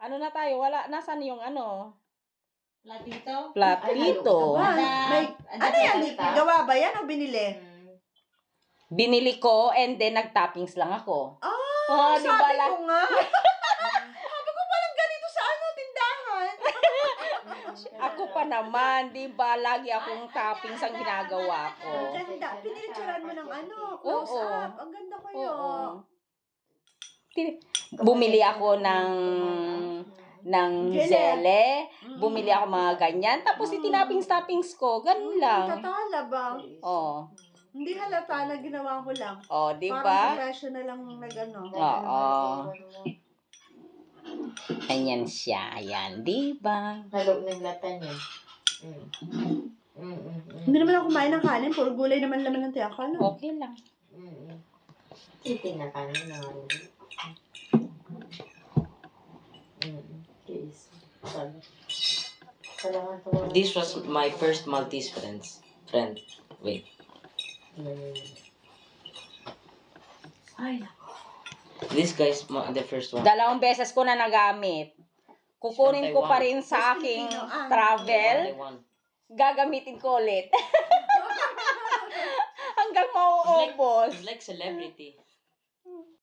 Ano na tayo? Wala. Nasaan yung ano? Platito? Platito. Ano yan? Gawa ba yan o binili? Binili ko and then nag-toppings lang ako. Ah, di sabi ba lang? ko nga. Sabi ko palang ganito sa tindahan. Ako pa naman, di ba? Lagi akong toppings ang ginagawa ko. Ang ganda. Pinicturean mo ng Oo. close up. Ang ganda kayo. Oo. Bumili ako ng zele. Bumili ako mga ganyan. Tapos itinappings-toppings ko. Ganun lang. Tatala ba? Oo. Hindi halata na ginawa ko lang. Oh, di Parang ba? professional lang nag-ano. Oo. Ayan siya. Ayan, di ba? Halog ng lata niya. Hindi naman ako kumain ng kanin. Puro gulay naman laman ng tiyaka. No? Okay lang. Titin na kanin na This was my first Maltese friend. Wait. This guy's the first one. 2 beses ko na nagamit. Kukunin ko pa rin sa aking travel. Gagamitin ko ulit. Hanggang mauubos. He's like celebrity.